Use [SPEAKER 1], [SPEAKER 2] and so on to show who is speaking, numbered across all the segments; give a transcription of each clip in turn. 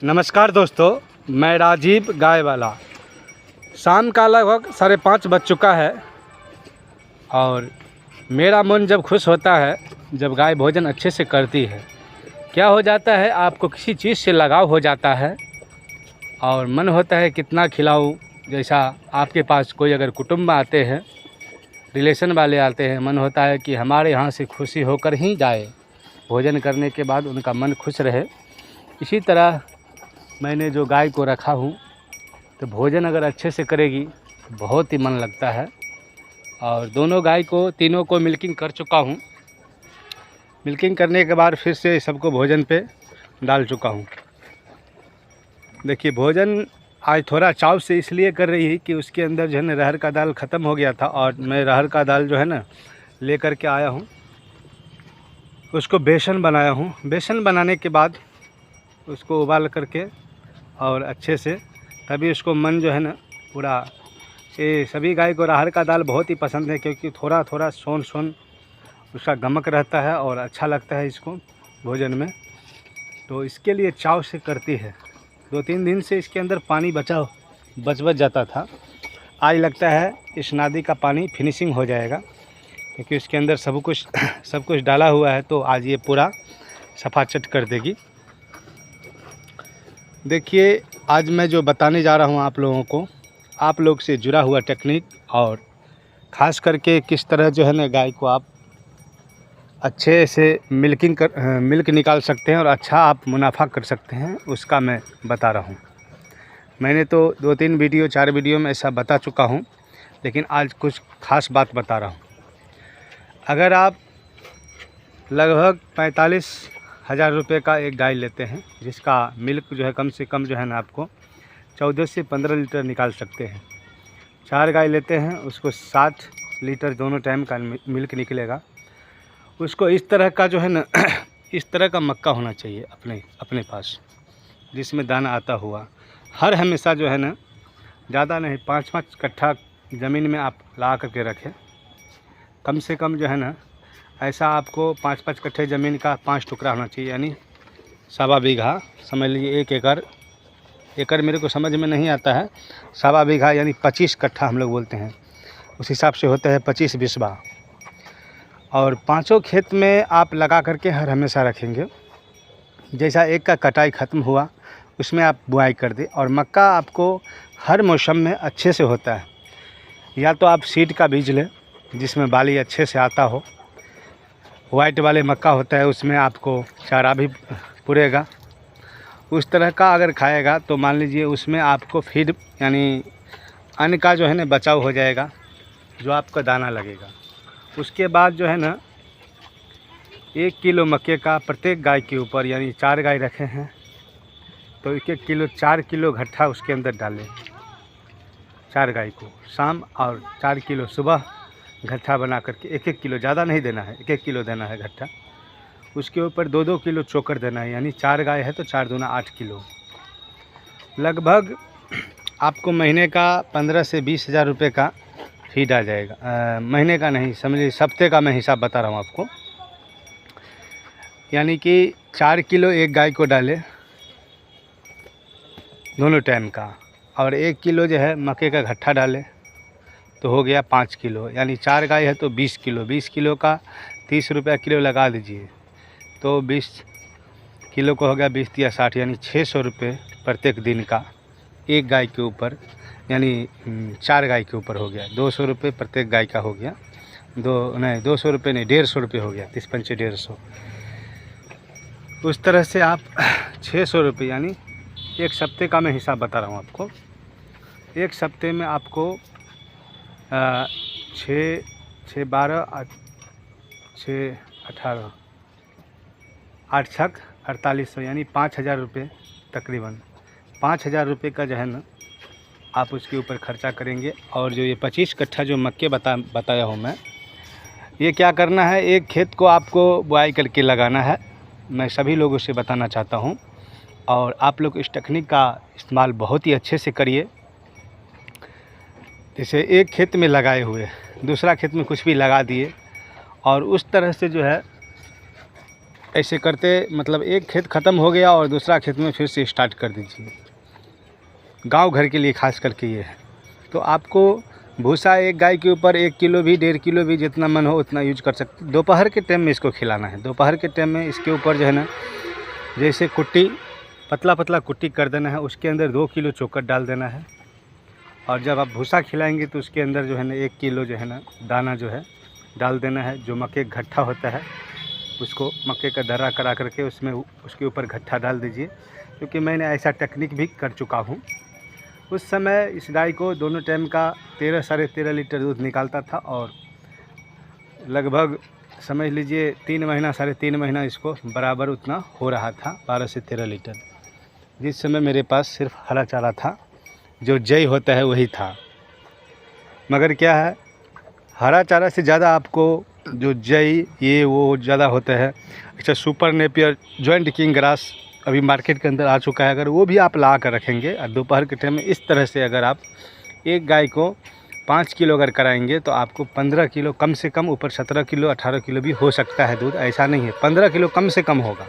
[SPEAKER 1] नमस्कार दोस्तों, मैं राजीव गाय वाला। शाम का लगभग 5:30 बज चुका है और मेरा मन जब खुश होता है जब गाय भोजन अच्छे से करती है। क्या हो जाता है, आपको किसी चीज़ से लगाव हो जाता है और मन होता है कितना खिलाऊं। जैसा आपके पास कोई अगर कुटुंब आते हैं, रिलेशन वाले आते हैं, मन होता है कि हमारे यहाँ से खुशी होकर ही जाए, भोजन करने के बाद उनका मन खुश रहे। इसी तरह मैंने जो गाय को रखा हूँ, तो भोजन अगर अच्छे से करेगी बहुत ही मन लगता है। और दोनों गाय को, तीनों को मिल्किंग कर चुका हूँ। मिल्किंग करने के बाद फिर से सबको भोजन पे डाल चुका हूँ। देखिए, भोजन आज थोड़ा चाव से इसलिए कर रही है कि उसके अंदर जो है ना अरहर का दाल ख़त्म हो गया था और मैं अरहर का दाल जो है ना ले कर के आया हूँ। उसको बेसन बनाया हूँ। बेसन बनाने के बाद उसको उबाल करके और अच्छे से, तभी उसको मन जो है ना पूरा, ये सभी गाय को अरहर का दाल बहुत ही पसंद है क्योंकि थोड़ा थोड़ा सोन उसका गमक रहता है और अच्छा लगता है इसको भोजन में। तो इसके लिए चाव से करती है। 2-3 दिन से इसके अंदर पानी बच जाता था। आज लगता है इस नादी का पानी फिनिशिंग हो जाएगा क्योंकि इसके अंदर सब कुछ डाला हुआ है। तो आज ये पूरा सफाचट कर देगी। देखिए, आज मैं जो बताने जा रहा हूँ आप लोगों को, आप लोग से जुड़ा हुआ टेक्निक और ख़ास करके किस तरह जो है ना गाय को आप अच्छे से मिल्क निकाल सकते हैं और अच्छा आप मुनाफा कर सकते हैं, उसका मैं बता रहा हूँ। मैंने तो 2-3 वीडियो 4 वीडियो में ऐसा बता चुका हूँ, लेकिन आज कुछ ख़ास बात बता रहा हूँ। अगर आप लगभग 45,000 रुपये का एक गाय लेते हैं, जिसका मिल्क जो है कम से कम जो है ना आपको 14 से 15 लीटर निकाल सकते हैं। 4 गाय लेते हैं, उसको 60 लीटर दोनों टाइम का मिल्क निकलेगा। उसको इस तरह का जो है ना इस तरह का मक्का होना चाहिए अपने पास, जिसमें दाना आता हुआ। हर हमेशा जो है ना, ज़्यादा नहीं, 5-5 कट्ठा ज़मीन में आप ला करके रखें। कम से कम जो है ना ऐसा आपको 5-5 कट्ठे ज़मीन का 5 टुकड़ा होना चाहिए, यानी 1.25 बीघा, समझ लीजिए 1 एकड़ मेरे को समझ में नहीं आता है। 1.25 बीघा यानी 25 कट्ठा हम लोग बोलते हैं, उस हिसाब से होता है 25 बिस्बा। और 5 खेत में आप लगा करके हर हमेशा रखेंगे। जैसा एक का कटाई ख़त्म हुआ उसमें आप बुआई कर दें। और मक्का आपको हर मौसम में अच्छे से होता है। या तो आप सीड का बीज लें जिसमें बाली अच्छे से आता हो। वाइट वाले मक्का होता है, उसमें आपको चारा भी पुरेगा। उस तरह का अगर खाएगा तो मान लीजिए उसमें आपको फीड यानी अन्न का जो है ना बचाव हो जाएगा, जो आपका दाना लगेगा। उसके बाद जो है ना 1 किलो मक्के का प्रत्येक गाय के ऊपर, यानी 4 गाय रखे हैं तो 1-1 किलो, 4 किलो घट्ठा उसके अंदर डालें। 4 गाय को शाम और 4 किलो सुबह घट्ठा बना करके 1-1 किलो, ज़्यादा नहीं देना है, 1-1 किलो देना है घट्ठा। उसके ऊपर 2-2 किलो चोकर देना है, यानी 4 गाय है तो 4 दूना 8 किलो। लगभग आपको महीने का 15 से 20,000 रुपये का फीड आ जाएगा। महीने का नहीं, समझिए हफ्ते का मैं हिसाब बता रहा हूँ आपको। यानी कि 4 किलो एक गाय को डालें दोनों टाइम का, और 1 किलो जो है मक्के का घट्ठा डालें तो हो गया 5 किलो। यानी 4 गाय है तो 20 किलो। 20 किलो का 30 रुपया किलो लगा दीजिए तो 20 किलो को हो गया 20 या 60, यानी 600 रुपये प्रत्येक दिन का एक गाय के ऊपर, यानी 4 गाय के ऊपर हो गया। 200 रुपये प्रत्येक गाय का हो गया। 200 रुपये नहीं, 150 रुपये हो गया। 30-5 150। उस तरह से आप 600 रुपये, यानी 1 सप्ते का मैं हिसाब बता रहा हूँ आपको। 1 सप्ते में आपको 6 12 6 18 8 छक 4800, यानी 5,000 रुपये तकरीबन। 5,000 रुपये का जो है ना आप उसके ऊपर खर्चा करेंगे। और जो ये 25 कट्ठा जो मक्के बताया हूँ मैं, ये क्या करना है, एक खेत को आपको बुआई करके लगाना है। मैं सभी लोगों से बताना चाहता हूँ और आप लोग इस टेक्निक का इस्तेमाल बहुत ही अच्छे से करिए। जैसे एक खेत में लगाए हुए दूसरा खेत में कुछ भी लगा दिए और उस तरह से जो है ऐसे करते मतलब एक खेत ख़त्म हो गया और दूसरा खेत में फिर से स्टार्ट कर दीजिए। गांव घर के लिए खास करके ये है। तो आपको भूसा एक गाय के ऊपर 1 किलो भी 1.5 किलो भी जितना मन हो उतना यूज कर सकते। दोपहर के टाइम में इसको खिलाना है। दोपहर के टाइम में इसके ऊपर जो है ना, जैसे कुट्टी पतला पतला कुट्टी कर देना है, उसके अंदर 2 किलो चोकर डाल देना है। और जब आप भूसा खिलाएंगे तो उसके अंदर जो है ना 1 किलो जो है ना दाना जो है डाल देना है। जो मक्के का घट्टा होता है उसको मक्के का दर्रा करा करके उसमें उसके ऊपर घट्टा डाल दीजिए। क्योंकि मैंने ऐसा टेक्निक भी कर चुका हूँ। उस समय इस गाय को दोनों टाइम का 13 साढ़े 13 लीटर दूध निकालता था और लगभग समझ लीजिए 3 महीना साढ़े 3 महीना इसको बराबर उतना हो रहा था, 12 से 13 लीटर। जिस समय मेरे पास सिर्फ हरा चारा था, जो जई होता है वही था। मगर क्या है, हरा चारा से ज़्यादा आपको जो जई ये वो ज़्यादा होता है। अच्छा, super Napier joint king grass अभी मार्केट के अंदर आ चुका है। अगर वो भी आप ला कर रखेंगे और दोपहर के टाइम में इस तरह से अगर आप एक गाय को 5 किलो अगर कराएंगे तो आपको 15 किलो कम से कम, ऊपर 17 किलो 18 किलो भी हो सकता है दूध। ऐसा नहीं है, 15 किलो कम से कम होगा।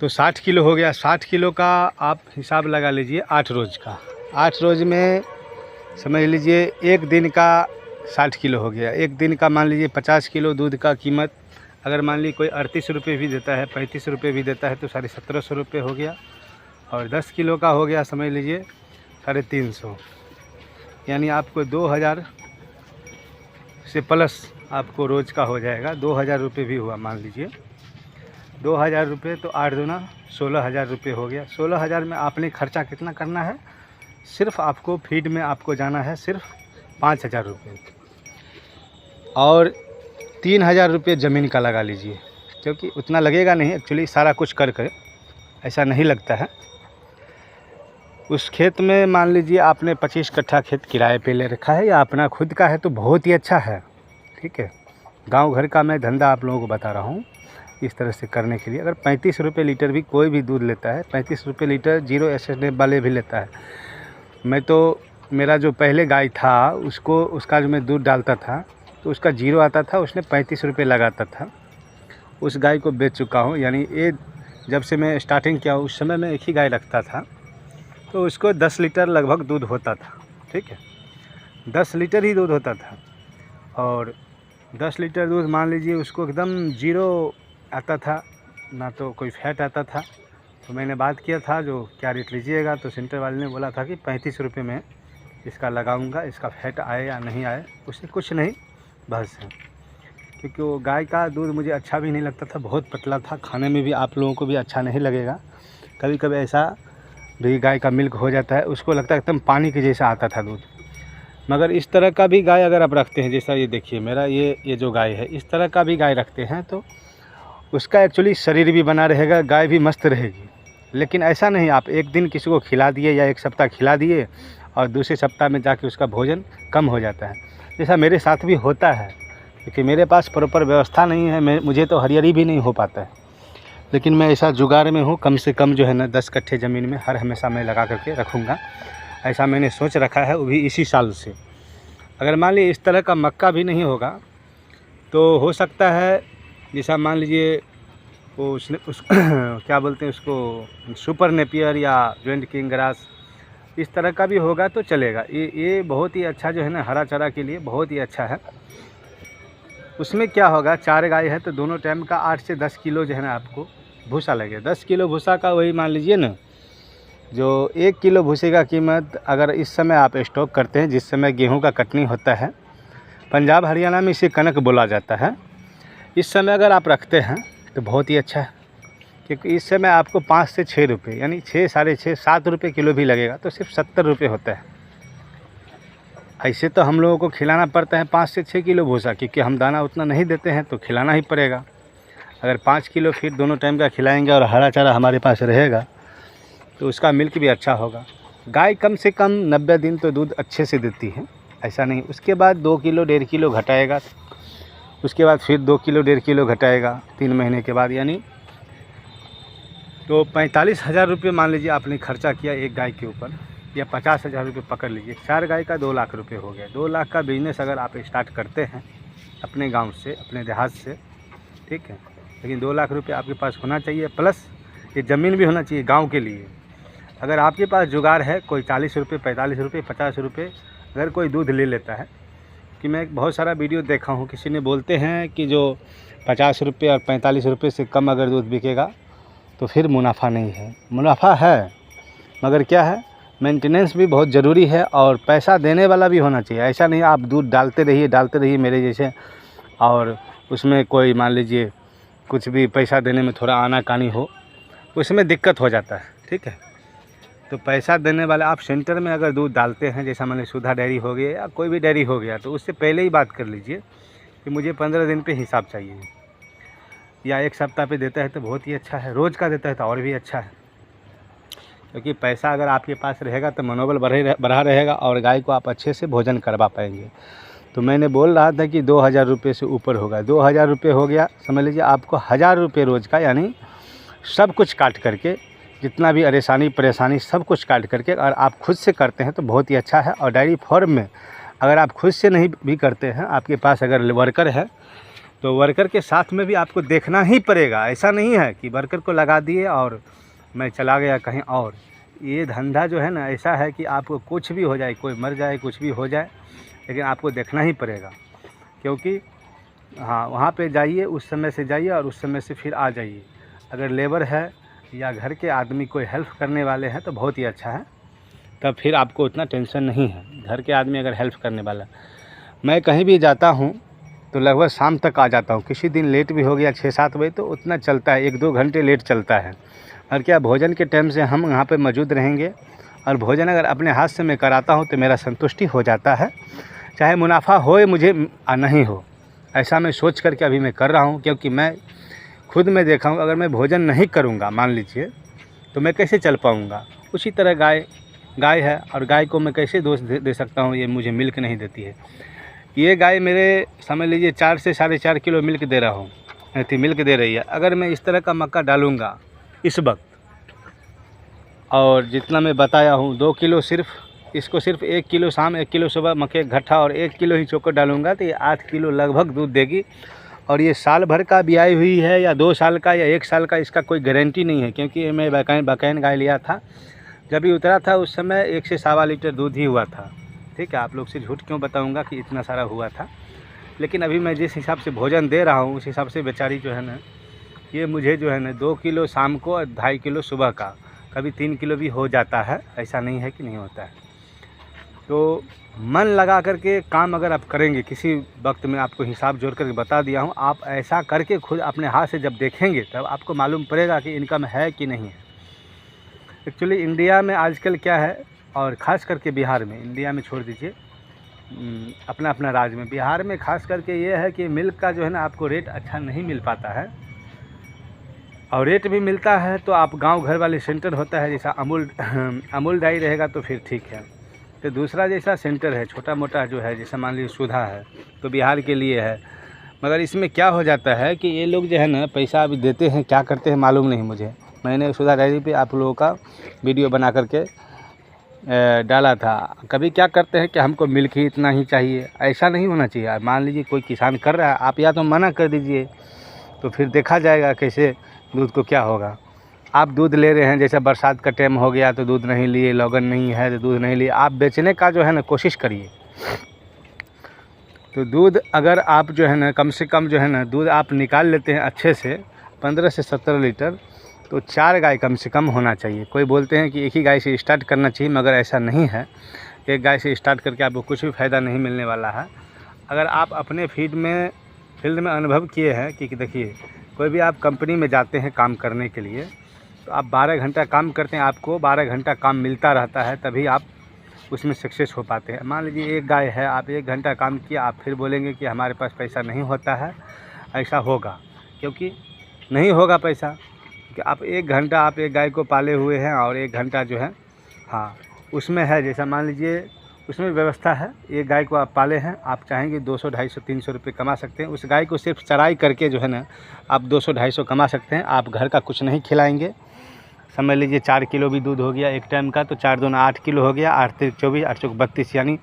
[SPEAKER 1] तो 60 किलो हो गया। 60 किलो का आप हिसाब लगा लीजिए 8 रोज़ का। 8 रोज़ में समझ लीजिए एक दिन का 60 किलो हो गया। एक दिन का मान लीजिए 50 किलो दूध का कीमत अगर मान लीजिए कोई 38 रुपये भी देता है, 35 रुपये भी देता है तो 1750 रुपये हो गया। और 10 किलो का हो गया समझ लीजिए 350, यानी आपको 2000 से प्लस आपको रोज़ का हो जाएगा। 2000 रुपये भी हुआ मान लीजिए। 2000 रुपये तो 8 दूना 16,000 रुपये हो गया। 16,000 में आपने खर्चा कितना करना है, सिर्फ आपको फीड में आपको जाना है सिर्फ 5,000 रुपये और 3,000 रुपये ज़मीन का लगा लीजिए। क्योंकि उतना लगेगा नहीं, एक्चुअली सारा कुछ कर ऐसा नहीं लगता है। उस खेत में मान लीजिए आपने 25 कट्ठा खेत किराए पे ले रखा है या अपना खुद का है तो बहुत ही अच्छा है। ठीक है, गांव घर का मैं धंधा आप लोगों को बता रहा हूँ इस तरह से करने के लिए। अगर 35 रुपये लीटर भी कोई भी दूध लेता है, 35 रुपये लीटर जीरो एसएसएफ वाले भी लेता है। मैं तो मेरा जो पहले गाय था उसको, उसका जो मैं दूध डालता था तो उसका जीरो आता था, उसने 35 रुपये लगाता था। उस गाय को बेच चुका हूँ। यानी ये जब से मैं स्टार्टिंग किया उस समय मैं एक ही गाय रखता था तो उसको 10 लीटर लगभग दूध होता था। ठीक है, 10 लीटर ही दूध होता था। और 10 लीटर दूध मान लीजिए उसको एकदम जीरो आता था, ना तो कोई फैट आता था। तो मैंने बात किया था जो क्या रेट लीजिएगा, तो सेंटर वाले ने बोला था कि 35 रुपये में इसका लगाऊंगा, इसका फैट आए या नहीं आए उससे कुछ नहीं बस है। क्योंकि वो गाय का दूध मुझे अच्छा भी नहीं लगता था, बहुत पतला था, खाने में भी आप लोगों को भी अच्छा नहीं लगेगा। कभी कभी ऐसा भी गाय का मिल्क हो जाता है, उसको लगता है एकदम पानी के जैसा आता था दूध। मगर इस तरह का भी गाय अगर आप रखते हैं, जैसा ये देखिए मेरा ये जो गाय है, इस तरह का भी गाय रखते हैं तो उसका एक्चुअली शरीर भी बना रहेगा, गाय भी मस्त रहेगी। लेकिन ऐसा नहीं आप एक दिन किसी को खिला दिए या एक सप्ताह खिला दिए और दूसरे सप्ताह में जाके उसका भोजन कम हो जाता है। जैसा मेरे साथ भी होता है, क्योंकि मेरे पास प्रॉपर व्यवस्था नहीं है, मुझे तो हरियाली भी नहीं हो पाता है। लेकिन मैं ऐसा जुगाड़ में हूँ, कम से कम जो है ना 10 कट्ठे ज़मीन में हर हमेशा मैं लगा करके रखूँगा। ऐसा मैंने सोच रखा है, वो भी इसी साल से। अगर मान लीजिए इस तरह का मक्का भी नहीं होगा तो हो सकता है, जैसा मान लीजिए वो उसने क्या बोलते हैं उसको, सुपर नेपियर या जॉइंट किंग ग्रास, इस तरह का भी होगा तो चलेगा। ये बहुत ही अच्छा जो है ना हरा चारा के लिए बहुत ही अच्छा है। उसमें क्या होगा, 4 गाय है तो दोनों टाइम का 8 से 10 किलो जो है ना आपको भूसा लगेगा। 10 किलो भूसा का वही मान लीजिए ना, जो 1 किलो भूसे का कीमत अगर इस समय आप स्टॉक करते हैं, जिस समय गेहूं का कटनी होता है, पंजाब हरियाणा में इसे कनक बोला जाता है, इस समय अगर आप रखते हैं तो बहुत ही अच्छा है। क्योंकि इस समय आपको 5 से 6 रुपये, यानी 6 साढ़े 6 7 रुपये किलो भी लगेगा तो सिर्फ 70 रुपये होता है। ऐसे तो हम लोगों को खिलाना पड़ता है 5 से 6 किलो भूसा, क्योंकि हम दाना उतना नहीं देते हैं तो खिलाना ही पड़ेगा। अगर 5 किलो फिर दोनों टाइम का खिलाएंगे और हरा चारा हमारे पास रहेगा तो उसका मिल्क भी अच्छा होगा। गाय कम से कम 90 दिन तो दूध अच्छे से देती है, ऐसा नहीं। उसके बाद 2 किलो 1.5 किलो घटाएगा, उसके बाद फिर 2 किलो 1.5 किलो घटाएगा 3 महीने के बाद। यानी तो 45,000 रुपये मान लीजिए आपने खर्चा किया एक गाय के ऊपर, या 50,000 रुपये पकड़ लीजिए। 4 गाय का 2 लाख रुपये हो गया। 2 लाख का बिजनेस अगर आप स्टार्ट करते हैं अपने गांव से, अपने देहात से, ठीक है। लेकिन 2 लाख रुपये आपके पास होना चाहिए, प्लस ये ज़मीन भी होना चाहिए गांव के लिए। अगर आपके पास जुगाड़ है, कोई 40 रुपये, 45 रुपये, 50 रुपये अगर कोई दूध ले लेता है, कि मैं बहुत सारा वीडियो देखा हूँ, किसी ने बोलते हैं कि जो 50 रुपये और 45 रुपये से कम अगर दूध बिकेगा तो फिर मुनाफा नहीं है। मुनाफा है, मगर क्या है, मेंटेनेंस भी बहुत ज़रूरी है और पैसा देने वाला भी होना चाहिए। ऐसा नहीं आप दूध डालते रहिए मेरे जैसे, और उसमें कोई मान लीजिए कुछ भी पैसा देने में थोड़ा आनाकानी हो, उसमें दिक्कत हो जाता है, ठीक है। तो पैसा देने वाला आप सेंटर में अगर दूध डालते हैं, जैसा मान लीजिए सुधा डेयरी हो गया या कोई भी डेयरी हो गया, तो उससे पहले ही बात कर लीजिए कि मुझे 15 दिन पे हिसाब चाहिए, या 1 सप्ताह पे देता है तो बहुत ही अच्छा है, रोज़ का देता है तो और भी अच्छा है। क्योंकि पैसा अगर आपके पास रहेगा तो मनोबल बढ़ा रहेगा और गाय को आप अच्छे से भोजन करवा पाएंगे। तो मैंने बोल रहा था कि 2000 रुपये से ऊपर होगा, 2000 रुपये हो गया, समझ लीजिए आपको 1000 रुपये रोज़ का, यानी सब कुछ काट करके, जितना भी परेशानी सब कुछ काट करके अगर आप खुद से करते हैं तो बहुत ही अच्छा है। और डेयरी फार्म में अगर आप खुद से नहीं भी करते हैं, आपके पास अगर वर्कर है तो वर्कर के साथ में भी आपको देखना ही पड़ेगा। ऐसा नहीं है कि वर्कर को लगा दिए और मैं चला गया कहीं और। ये धंधा जो है ना, ऐसा है कि आपको कुछ भी हो जाए, कोई मर जाए, कुछ भी हो जाए, लेकिन आपको देखना ही पड़ेगा। क्योंकि हाँ, वहाँ पे जाइए, उस समय से जाइए और उस समय से फिर आ जाइए। अगर लेबर है या घर के आदमी कोई हेल्प करने वाले हैं तो बहुत ही अच्छा है, तब फिर आपको उतना टेंशन नहीं है। घर के आदमी अगर हेल्प करने वाला, मैं कहीं भी जाता हूँ तो लगभग शाम तक आ जाता हूँ। किसी दिन लेट भी हो गया 6-7 बजे तो उतना चलता है, 1-2 घंटे लेट चलता है। और क्या, भोजन के टाइम से हम यहाँ पे मौजूद रहेंगे और भोजन अगर अपने हाथ से मैं कराता हूँ तो मेरा संतुष्टि हो जाता है, चाहे मुनाफा हो मुझे नहीं हो। ऐसा मैं सोच करके अभी मैं कर रहा हूँ, क्योंकि मैं खुद में देखा हूँ अगर मैं भोजन नहीं करूँगा मान लीजिए तो मैं कैसे चल पाऊँगा। उसी तरह गाय है, और गाय को मैं कैसे दोष दे सकता हूँ ये मुझे मिल्क नहीं देती है। ये गाय मेरे समझ लीजिए 4 से 4.5 किलो मिल्क दे रहा हूँ, मिल्क दे रही है। अगर मैं इस तरह का मक्का डालूँगा इस वक्त, और जितना मैं बताया हूँ 2 किलो इसको सिर्फ 1 किलो शाम, 1 किलो सुबह मक्के घट्टा और 1 किलो ही चोकर डालूँगा तो ये 8 किलो लगभग दूध देगी। और ये साल भर का ब्याई हुई है या 2 साल का या 1 साल का, इसका कोई गारंटी नहीं है। क्योंकि मैं बकैन गाय लिया था, जब भी उतरा था उस समय 1 से 1.25 लीटर दूध ही हुआ था, ठीक है। आप लोग से झूठ क्यों बताऊंगा कि इतना सारा हुआ था। लेकिन अभी मैं जिस हिसाब से भोजन दे रहा हूँ उस हिसाब से बेचारी जो है ना, ये मुझे जो है ना 2 किलो शाम को और 2.5 किलो सुबह का, कभी 3 किलो भी हो जाता है, ऐसा नहीं है कि नहीं होता है। तो मन लगा करके काम अगर आप करेंगे, किसी वक्त में आपको हिसाब जोड़ करके बता दिया हूँ, आप ऐसा करके खुद अपने हाथ से जब देखेंगे तब आपको मालूम पड़ेगा कि इनकम है कि नहीं है। एक्चुअली इंडिया में आजकल क्या है, और ख़ास करके बिहार में, इंडिया में छोड़ दीजिए, अपना अपना राज्य में, बिहार में ख़ास करके ये है कि मिल्क का जो है ना आपको रेट अच्छा नहीं मिल पाता है। और रेट भी मिलता है तो आप गांव घर वाले सेंटर होता है, जैसा अमूल डायरी रहेगा तो फिर ठीक है। तो दूसरा जैसा सेंटर है छोटा मोटा जो है, जैसा मान लीजिए सुधा है तो बिहार के लिए है। मगर इसमें क्या हो जाता है कि ये लोग जो है ना पैसा अभी देते हैं, क्या करते हैं मालूम नहीं मुझे। मैंने सुधा डायरी पे आप लोगों का वीडियो बना करके डाला था। कभी क्या करते हैं कि हमको मिल्क ही इतना ही चाहिए, ऐसा नहीं होना चाहिए। मान लीजिए कोई किसान कर रहा है, आप या तो मना कर दीजिए, तो फिर देखा जाएगा कैसे दूध को क्या होगा। आप दूध ले रहे हैं, जैसे बरसात का टाइम हो गया तो दूध नहीं लिए, लगन नहीं है तो दूध नहीं लिए, आप बेचने का जो है ना कोशिश करिए। तो दूध अगर आप जो है ना कम से कम जो है ना दूध आप निकाल लेते हैं अच्छे से 15 से 17 लीटर, तो 4 गाय कम से कम होना चाहिए। कोई बोलते हैं कि एक ही गाय से स्टार्ट करना चाहिए, मगर ऐसा नहीं है। एक गाय से स्टार्ट करके आपको कुछ भी फ़ायदा नहीं मिलने वाला है। अगर आप अपने फील्ड में अनुभव किए हैं कि देखिए, कोई भी आप कंपनी में जाते हैं काम करने के लिए, तो आप 12 घंटा काम करते हैं, आपको 12 घंटा काम मिलता रहता है, तभी आप उसमें सक्सेस हो पाते हैं। मान लीजिए एक गाय है, आप 1 घंटा काम किया, आप फिर बोलेंगे कि हमारे पास पैसा नहीं होता है, ऐसा होगा, क्योंकि नहीं होगा पैसा कि आप 1 घंटा आप एक गाय को पाले हुए हैं और 1 घंटा जो है हाँ उसमें है, जैसा मान लीजिए उसमें व्यवस्था है, एक गाय को आप पाले हैं, आप चाहेंगे 200, 250, 300 रुपये कमा सकते हैं। उस गाय को सिर्फ चराई करके जो है ना आप 200, 250 कमा सकते हैं। आप घर का कुछ नहीं खिलाएंगे, समझ लीजिए 4 किलो भी दूध हो गया एक टाइम का, तो 4 दूना 8 किलो हो गया, 8 3 24, 8 चौक 32, यानी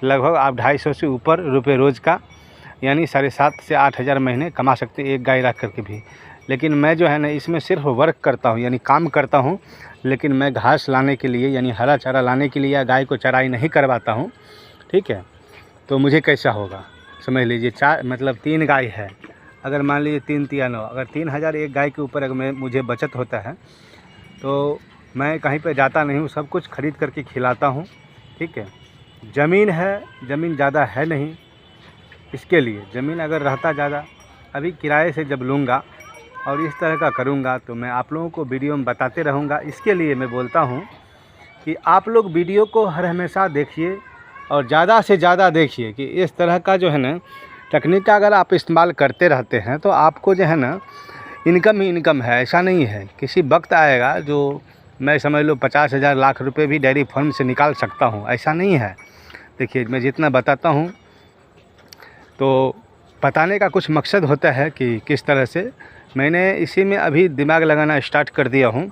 [SPEAKER 1] लगभग आप 250 से ऊपर रुपये रोज़ का यानी 7.5 से 8 हज़ार महीने कमा सकते एक गाय रख करके भी। लेकिन मैं जो है ना इसमें सिर्फ वर्क करता हूँ, यानी काम करता हूँ, लेकिन मैं घास लाने के लिए यानी हरा चारा लाने के लिए या गाय को चराई नहीं करवाता हूँ, ठीक है। तो मुझे कैसा होगा समझ लीजिए। 3 गाय है, अगर मान लीजिए 3 तिया 9, अगर 3000 एक गाय के ऊपर अगर मुझे बचत होता है तो मैं कहीं पे जाता नहीं हूँ, सब कुछ ख़रीद करके खिलाता हूँ, ठीक है। ज़मीन है, ज़मीन ज़्यादा है नहीं, इसके लिए ज़मीन अगर रहता ज़्यादा, अभी किराए से जब लूँगा और इस तरह का करूँगा तो मैं आप लोगों को वीडियो में बताते रहूँगा। इसके लिए मैं बोलता हूँ कि आप लोग वीडियो को हर हमेशा देखिए और ज़्यादा से ज़्यादा देखिए कि इस तरह का जो है ना टेक्निक का अगर आप इस्तेमाल करते रहते हैं तो आपको जो है ना इनकम ही इनकम है। ऐसा नहीं है, किसी वक्त आएगा जो मैं समझ लो 50,000 लाख रुपए भी डेयरी फार्म से निकाल सकता हूँ, ऐसा नहीं है। देखिए मैं जितना बताता हूँ तो बताने का कुछ मकसद होता है कि किस तरह से मैंने इसी में अभी दिमाग लगाना स्टार्ट कर दिया हूँ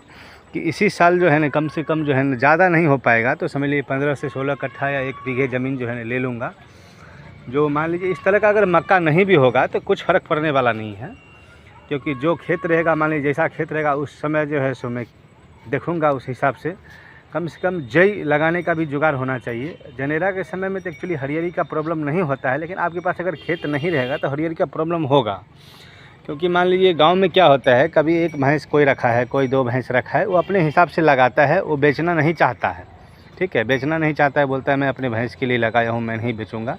[SPEAKER 1] कि इसी साल जो है ना कम से कम जो है ना ज़्यादा नहीं हो पाएगा तो समझ लीजिए 15 से 16 कट्ठा या 1 बीघे ज़मीन जो है ना ले लूँगा। जो मान लीजिए इस तरह का अगर मक्का नहीं भी होगा तो कुछ फ़र्क पड़ने वाला नहीं है, क्योंकि जो खेत रहेगा मान लीजिए जैसा खेत रहेगा उस समय जो है सो मैं देखूँगा उस हिसाब से। कम क्म जई लगाने का भी जुगाड़ होना चाहिए। जनेरा के समय में तो एक्चुअली हरियाली का प्रॉब्लम नहीं होता है, लेकिन आपके पास अगर खेत नहीं रहेगा तो हरियाली का प्रॉब्लम होगा। क्योंकि मान लीजिए गांव में क्या होता है, कभी एक भैंस कोई रखा है, कोई 2 भैंस रखा है, वो अपने हिसाब से लगाता है, वो बेचना नहीं चाहता है, ठीक है। बेचना नहीं चाहता है, बोलता है मैं अपने भैंस के लिए लगाया हूँ, मैं नहीं बेचूँगा।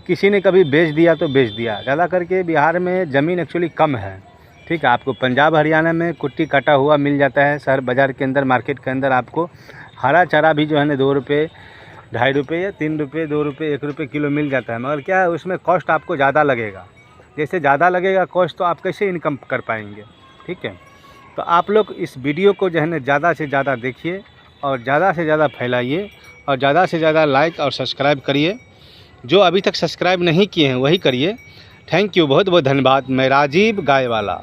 [SPEAKER 1] किसी ने कभी बेच दिया तो बेच दिया। ज़्यादा करके बिहार में ज़मीन एक्चुअली कम है, ठीक है। आपको पंजाब हरियाणा में कुट्टी कटा हुआ मिल जाता है, शहर बाज़ार के अंदर मार्केट के अंदर आपको हरा चारा भी जो है ना 2 रुपये 2.5 रुपये या 3 रुपये 2 रुपये 1 रुपये किलो मिल जाता है। मगर क्या है उसमें कॉस्ट आपको ज़्यादा लगेगा। जैसे ज़्यादा लगेगा कॉस्ट तो आप कैसे इनकम कर पाएंगे, ठीक है। तो आप लोग इस वीडियो को जो है ना ज़्यादा से ज़्यादा देखिए और ज़्यादा से ज़्यादा फैलाइए और ज़्यादा से ज़्यादा लाइक और सब्सक्राइब करिए। जो अभी तक सब्सक्राइब नहीं किए हैं वही करिए। थैंक यू, बहुत बहुत धन्यवाद। मैं राजीव गाय वाला।